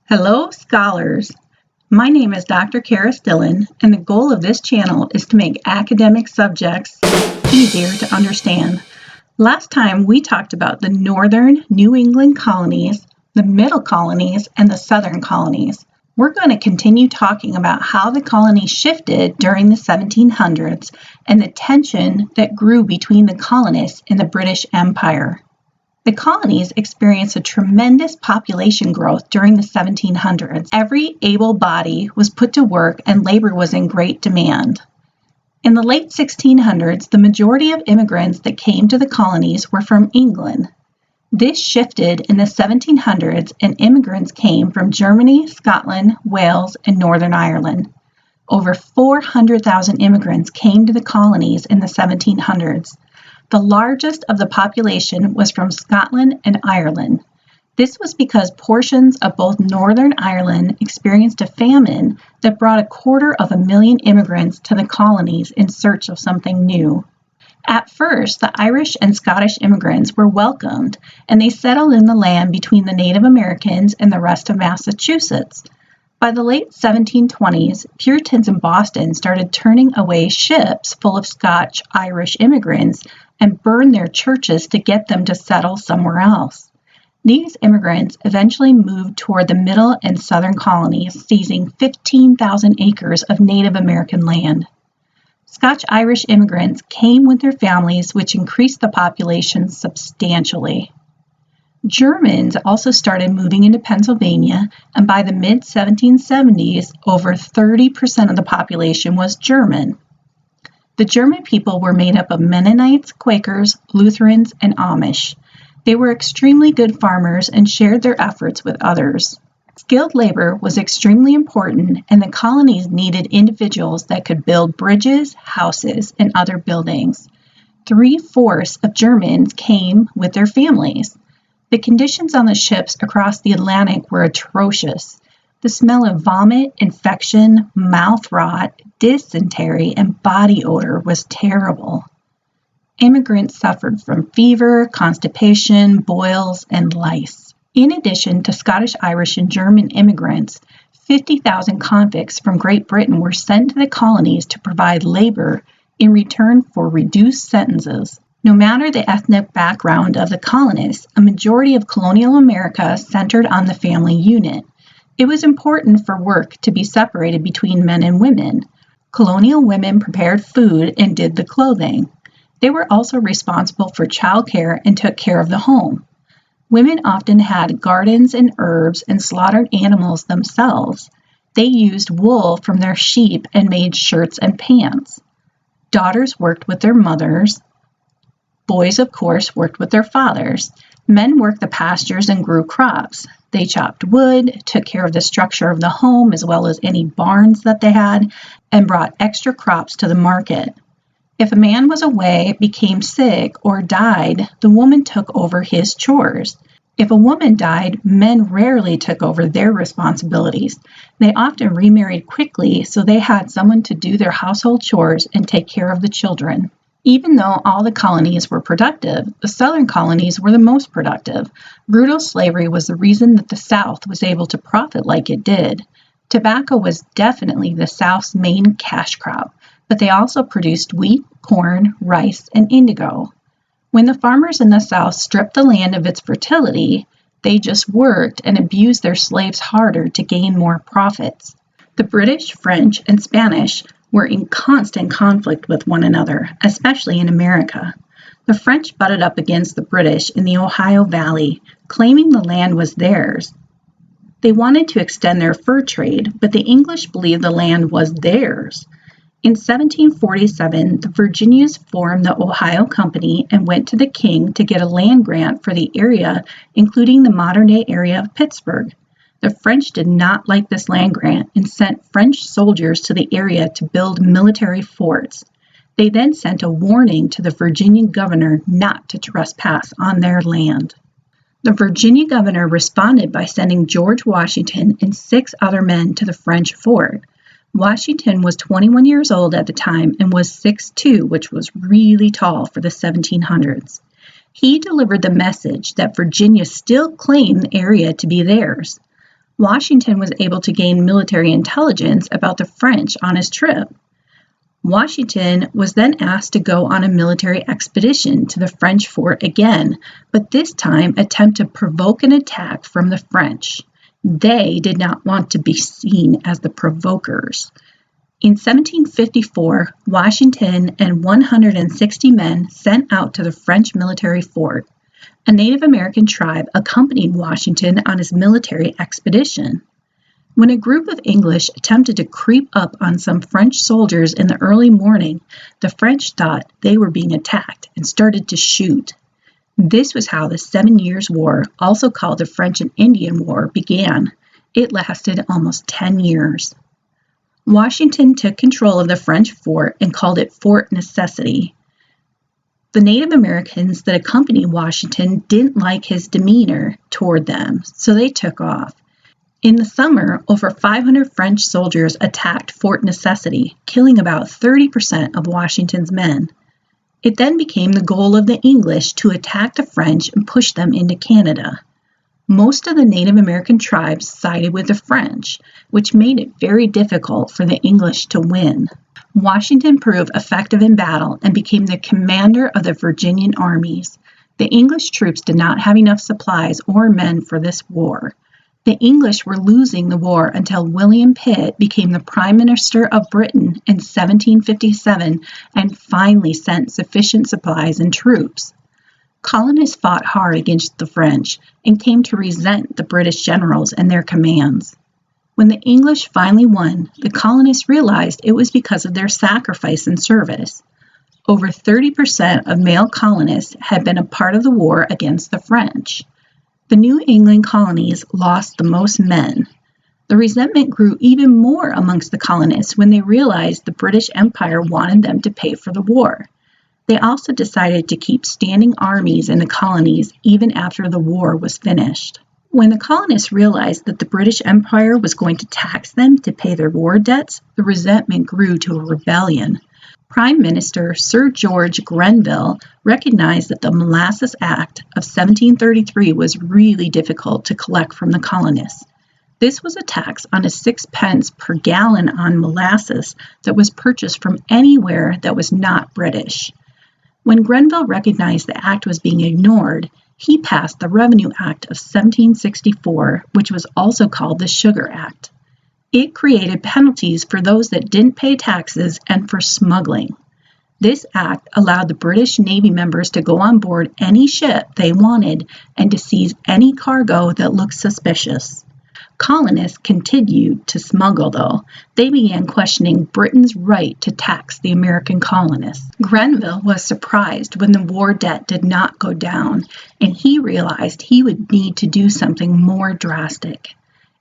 Hello, scholars. My name is Dr. Kara Stillen, and the goal of this channel is to make academic subjects easier to understand. Last time we talked about the northern New England colonies, the middle colonies, and the southern colonies. We're going to continue talking about how the colonies shifted during the 1700s and the tension that grew between the colonists and the British Empire. The colonies experienced a tremendous population growth during the 1700s. Every able body was put to work and labor was in great demand. In the late 1600s, the majority of immigrants that came to the colonies were from England. This shifted in the 1700s and immigrants came from Germany, Scotland, Wales, and Northern Ireland. Over 400,000 immigrants came to the colonies in the 1700s. The largest of the population was from Scotland and Ireland. This was because portions of both Northern Ireland experienced a famine that brought 250,000 immigrants to the colonies in search of something new. At first, the Irish and Scottish immigrants were welcomed, and they settled in the land between the Native Americans and the rest of Massachusetts. By the late 1720s, Puritans in Boston started turning away ships full of Scotch-Irish immigrants and burned their churches to get them to settle somewhere else. These immigrants eventually moved toward the middle and southern colonies, seizing 15,000 acres of Native American land. Scotch-Irish immigrants came with their families, which increased the population substantially. Germans also started moving into Pennsylvania, and by the mid-1770s, over 30% of the population was German. The German people were made up of Mennonites, Quakers, Lutherans, and Amish. They were extremely good farmers and shared their efforts with others. Skilled labor was extremely important, and the colonies needed individuals that could build bridges, houses, and other buildings. 3/4 of Germans came with their families. The conditions on the ships across the Atlantic were atrocious. The smell of vomit, infection, mouth rot, dysentery, and body odor was terrible. Immigrants suffered from fever, constipation, boils, and lice. In addition to Scottish, Irish, and German immigrants, 50,000 convicts from Great Britain were sent to the colonies to provide labor in return for reduced sentences. No matter the ethnic background of the colonists, a majority of colonial America centered on the family unit. It was important for work to be separated between men and women. Colonial women prepared food and did the clothing. They were also responsible for childcare and took care of the home. Women often had gardens and herbs and slaughtered animals themselves. They used wool from their sheep and made shirts and pants. Daughters worked with their mothers. Boys, of course, worked with their fathers. Men worked the pastures and grew crops. They chopped wood, took care of the structure of the home as well as any barns that they had, and brought extra crops to the market. If a man was away, became sick, or died, the woman took over his chores. If a woman died, men rarely took over their responsibilities. They often remarried quickly, so they had someone to do their household chores and take care of the children. Even though all the colonies were productive, the southern colonies were the most productive. Brutal slavery was the reason that the South was able to profit like it did. Tobacco was definitely the South's main cash crop, but they also produced wheat, corn, rice, and indigo. When the farmers in the South stripped the land of its fertility, they just worked and abused their slaves harder to gain more profits. The British, French, and Spanish were in constant conflict with one another, especially in America. The French butted up against the British in the Ohio Valley, claiming the land was theirs. They wanted to extend their fur trade, but the English believed the land was theirs. In 1747, the Virginians formed the Ohio Company and went to the king to get a land grant for the area, including the modern-day area of Pittsburgh. The French did not like this land grant and sent French soldiers to the area to build military forts. They then sent a warning to the Virginia governor not to trespass on their land. The Virginia governor responded by sending George Washington and 6 other men to the French fort. Washington was 21 years old at the time and was 6'2", which was really tall for the 1700s. He delivered the message that Virginia still claimed the area to be theirs. Washington was able to gain military intelligence about the French on his trip. Washington was then asked to go on a military expedition to the French fort again, but this time attempt to provoke an attack from the French. They did not want to be seen as the provokers. In 1754, Washington and 160 men sent out to the French military fort. A Native American tribe accompanied Washington on his military expedition. When a group of English attempted to creep up on some French soldiers in the early morning, the French thought they were being attacked and started to shoot. This was how the 7 Years' War, also called the French and Indian War, began. It lasted almost 10 years. Washington took control of the French fort and called it Fort Necessity. The Native Americans that accompanied Washington didn't like his demeanor toward them, so they took off. In the summer, over 500 French soldiers attacked Fort Necessity, killing about 30% of Washington's men. It then became the goal of the English to attack the French and push them into Canada. Most of the Native American tribes sided with the French, which made it very difficult for the English to win. Washington proved effective in battle and became the commander of the Virginian armies. The English troops did not have enough supplies or men for this war. The English were losing the war until William Pitt became the Prime Minister of Britain in 1757 and finally sent sufficient supplies and troops. Colonists fought hard against the French and came to resent the British generals and their commands. When the English finally won, the colonists realized it was because of their sacrifice and service. Over 30% of male colonists had been a part of the war against the French. The New England colonies lost the most men. The resentment grew even more amongst the colonists when they realized the British Empire wanted them to pay for the war. They also decided to keep standing armies in the colonies even after the war was finished. When the colonists realized that the British Empire was going to tax them to pay their war debts, the resentment grew to a rebellion. Prime Minister Sir George Grenville recognized that the Molasses Act of 1733 was really difficult to collect from the colonists. This was a tax on a 6 pence per gallon on molasses that was purchased from anywhere that was not British. When Grenville recognized the act was being ignored, he passed the Revenue Act of 1764, which was also called the Sugar Act. It created penalties for those that didn't pay taxes and for smuggling. This act allowed the British Navy members to go on board any ship they wanted and to seize any cargo that looked suspicious. Colonists continued to smuggle, though. They began questioning Britain's right to tax the American colonists. Grenville was surprised when the war debt did not go down, and he realized he would need to do something more drastic.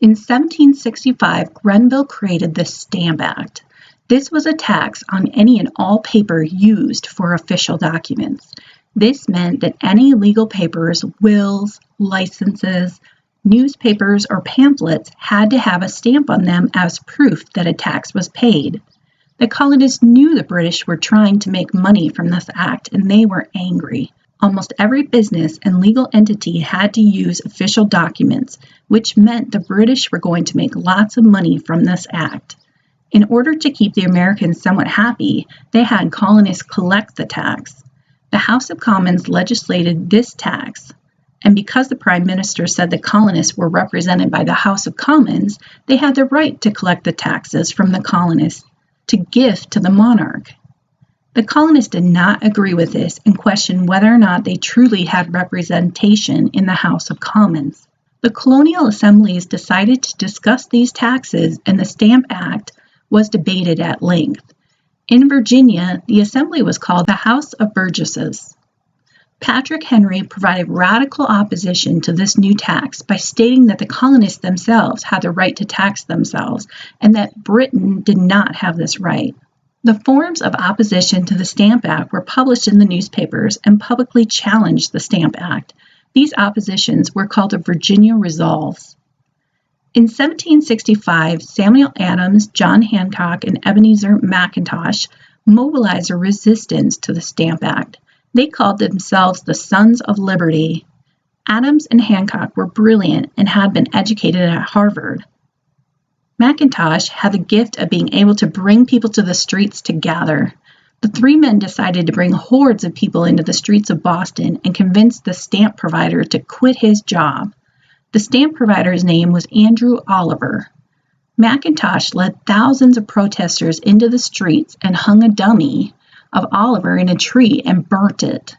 In 1765, Grenville created the Stamp Act. This was a tax on any and all paper used for official documents. This meant that any legal papers, wills, licenses, newspapers, or pamphlets had to have a stamp on them as proof that a tax was paid. The colonists knew the British were trying to make money from this act, and they were angry. Almost every business and legal entity had to use official documents, which meant the British were going to make lots of money from this act. In order to keep the Americans somewhat happy, they had colonists collect the tax. The House of Commons legislated this tax. And because the Prime Minister said the colonists were represented by the House of Commons, they had the right to collect the taxes from the colonists to gift to the monarch. The colonists did not agree with this and questioned whether or not they truly had representation in the House of Commons. The colonial assemblies decided to discuss these taxes, and the Stamp Act was debated at length. In Virginia, the assembly was called the House of Burgesses. Patrick Henry provided radical opposition to this new tax by stating that the colonists themselves had the right to tax themselves and that Britain did not have this right. The forms of opposition to the Stamp Act were published in the newspapers and publicly challenged the Stamp Act. These oppositions were called the Virginia Resolves. In 1765, Samuel Adams, John Hancock, and Ebenezer McIntosh mobilized a resistance to the Stamp Act. They called themselves the Sons of Liberty. Adams and Hancock were brilliant and had been educated at Harvard. McIntosh had the gift of being able to bring people to the streets to gather. The three men decided to bring hordes of people into the streets of Boston and convince the stamp provider to quit his job. The stamp provider's name was Andrew Oliver. McIntosh led thousands of protesters into the streets and hung a dummy of Oliver in a tree and burnt it.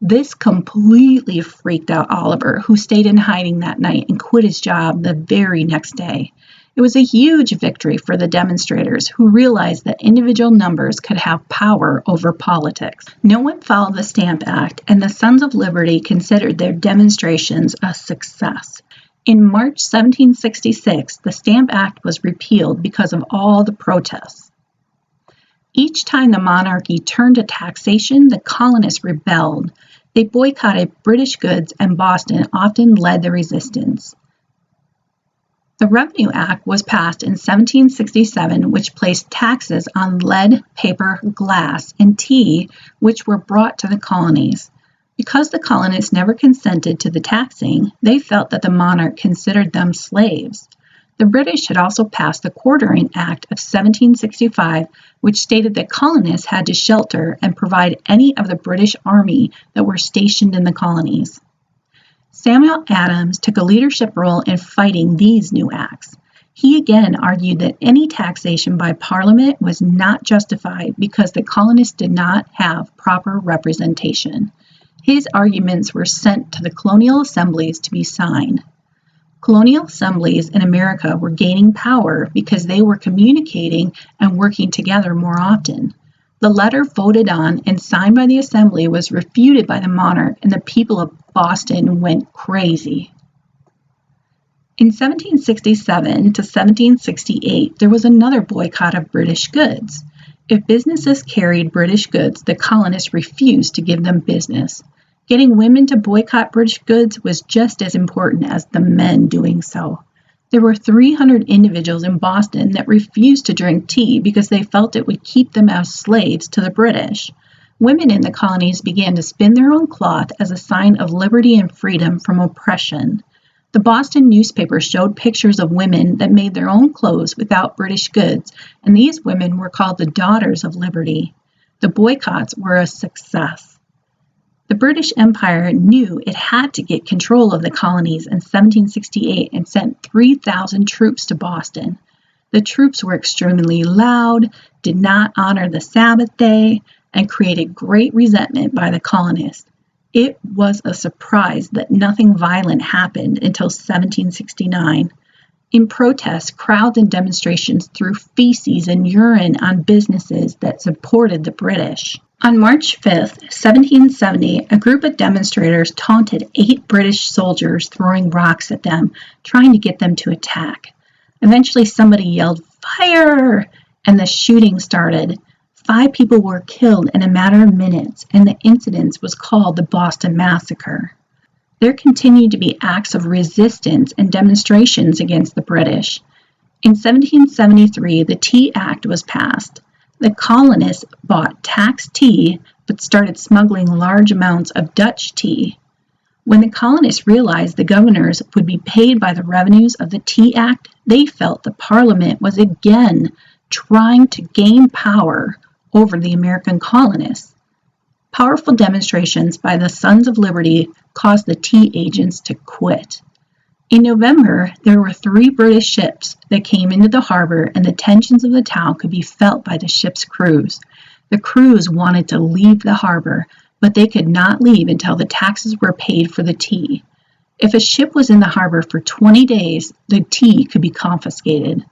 This completely freaked out Oliver, who stayed in hiding that night and quit his job the very next day. It was a huge victory for the demonstrators, who realized that individual numbers could have power over politics. No one followed the Stamp Act, and the Sons of Liberty considered their demonstrations a success. In March 1766, the Stamp Act was repealed because of all the protests. Each time the monarchy turned to taxation, the colonists rebelled. They boycotted British goods, and Boston often led the resistance. The Revenue Act was passed in 1767, which placed taxes on lead, paper, glass, and tea, which were brought to the colonies. Because the colonists never consented to the taxing, they felt that the monarch considered them slaves. The British had also passed the Quartering Act of 1765, which stated that colonists had to shelter and provide any of the British army that were stationed in the colonies. Samuel Adams took a leadership role in fighting these new acts. He again argued that any taxation by Parliament was not justified because the colonists did not have proper representation. His arguments were sent to the colonial assemblies to be signed. Colonial assemblies in America were gaining power because they were communicating and working together more often. The letter voted on and signed by the assembly was refuted by the monarch, and the people of Boston went crazy. In 1767 to 1768, there was another boycott of British goods. If businesses carried British goods, the colonists refused to give them business. Getting women to boycott British goods was just as important as the men doing so. There were 300 individuals in Boston that refused to drink tea because they felt it would keep them as slaves to the British. Women in the colonies began to spin their own cloth as a sign of liberty and freedom from oppression. The Boston newspaper showed pictures of women that made their own clothes without British goods, and these women were called the Daughters of Liberty. The boycotts were a success. The British Empire knew it had to get control of the colonies in 1768 and sent 3,000 troops to Boston. The troops were extremely loud, did not honor the Sabbath day, and created great resentment by the colonists. It was a surprise that nothing violent happened until 1769. In protest, crowds and demonstrations threw feces and urine on businesses that supported the British. On March 5, 1770, a group of demonstrators taunted 8 British soldiers, throwing rocks at them, trying to get them to attack. Eventually, somebody yelled, "Fire!" and the shooting started. 5 people were killed in a matter of minutes, and the incident was called the Boston Massacre. There continued to be acts of resistance and demonstrations against the British. In 1773, the Tea Act was passed. The colonists bought taxed tea but started smuggling large amounts of Dutch tea. When the colonists realized the governors would be paid by the revenues of the Tea Act, they felt the Parliament was again trying to gain power over the American colonists. Powerful demonstrations by the Sons of Liberty caused the tea agents to quit. In November, there were 3 British ships that came into the harbor, and the tensions of the town could be felt by the ship's crews. The crews wanted to leave the harbor, but they could not leave until the taxes were paid for the tea. If a ship was in the harbor for 20 days, the tea could be confiscated.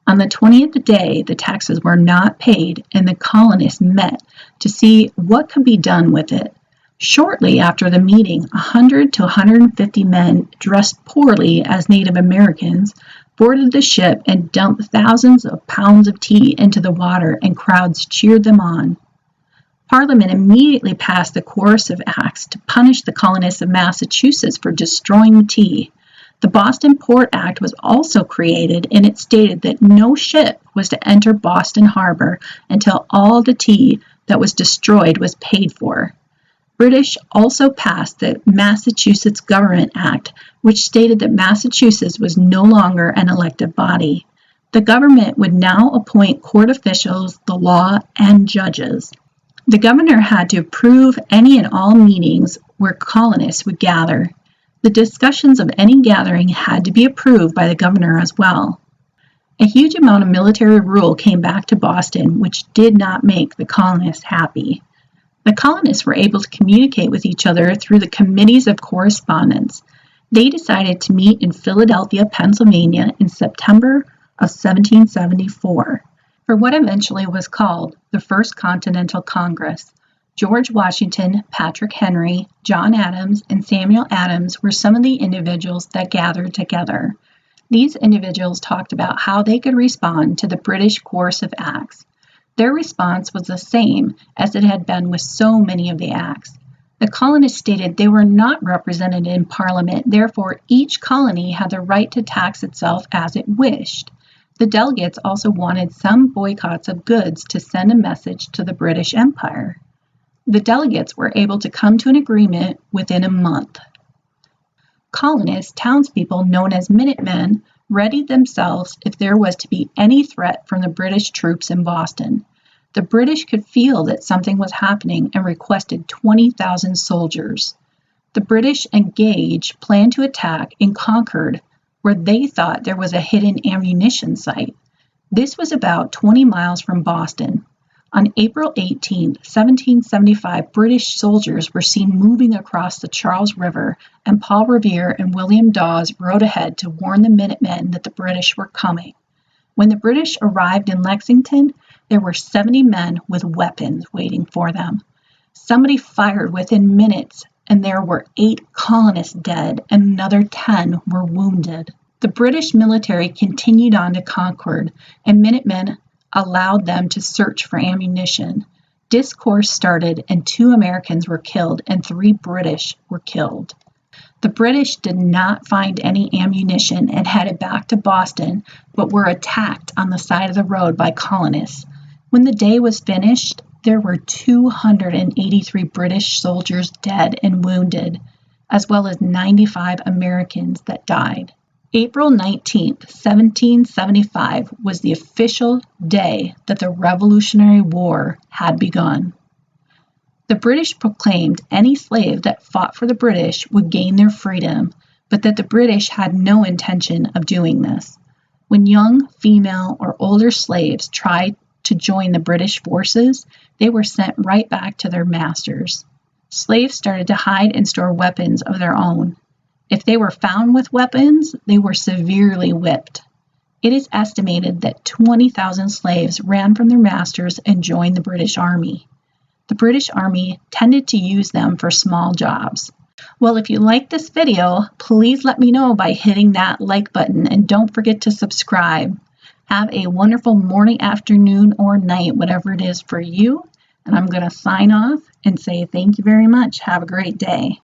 On the 20th day, the taxes were not paid, and the colonists met to see what could be done with it. Shortly after the meeting, 100 to 150 men dressed poorly as Native Americans boarded the ship and dumped thousands of pounds of tea into the water, and crowds cheered them on. Parliament immediately passed the coercive acts to punish the colonists of Massachusetts for destroying the tea. The Boston Port Act was also created, and it stated that no ship was to enter Boston Harbor until all the tea that was destroyed was paid for. British also passed the Massachusetts Government Act, which stated that Massachusetts was no longer an elected body. The government would now appoint court officials, the law, and judges. The governor had to approve any and all meetings where colonists would gather. The discussions of any gathering had to be approved by the governor as well. A huge amount of military rule came back to Boston, which did not make the colonists happy. The colonists were able to communicate with each other through the committees of correspondence. They decided to meet in Philadelphia, Pennsylvania in September of 1774 for what eventually was called the First Continental Congress. George Washington, Patrick Henry, John Adams, and Samuel Adams were some of the individuals that gathered together. These individuals talked about how they could respond to the British course of acts. Their response was the same as it had been with so many of the acts. The colonists stated they were not represented in Parliament, therefore each colony had the right to tax itself as it wished. The delegates also wanted some boycotts of goods to send a message to the British Empire. The delegates were able to come to an agreement within a month. Colonists, townspeople known as Minutemen, readied themselves if there was to be any threat from the British troops in Boston. The British could feel that something was happening and requested 20,000 soldiers. The British engaged, planned to attack, and conquered where they thought there was a hidden ammunition site. This was about 20 miles from Boston. On April 18, 1775, British soldiers were seen moving across the Charles River, and Paul Revere and William Dawes rode ahead to warn the Minutemen that the British were coming. When the British arrived in Lexington, there were 70 men with weapons waiting for them. Somebody fired within minutes, and there were 8 colonists dead, and another 10 were wounded. The British military continued on to Concord, and Minutemen allowed them to search for ammunition. Discourse started, and 2 Americans were killed and 3 British were killed. The British did not find any ammunition and headed back to Boston, but were attacked on the side of the road by colonists. When the day was finished, there were 283 British soldiers dead and wounded, as well as 95 Americans that died. April 19, 1775 was the official day that the Revolutionary War had begun. The British proclaimed any slave that fought for the British would gain their freedom, but that the British had no intention of doing this. When young, female, or older slaves tried to join the British forces, they were sent right back to their masters. Slaves started to hide and store weapons of their own. If they were found with weapons, they were severely whipped. It is estimated that 20,000 slaves ran from their masters and joined the British Army. The British Army tended to use them for small jobs. Well, if you like this video, please let me know by hitting that like button, and don't forget to subscribe. Have a wonderful morning, afternoon, or night, whatever it is for you. And I'm going to sign off and say thank you very much. Have a great day.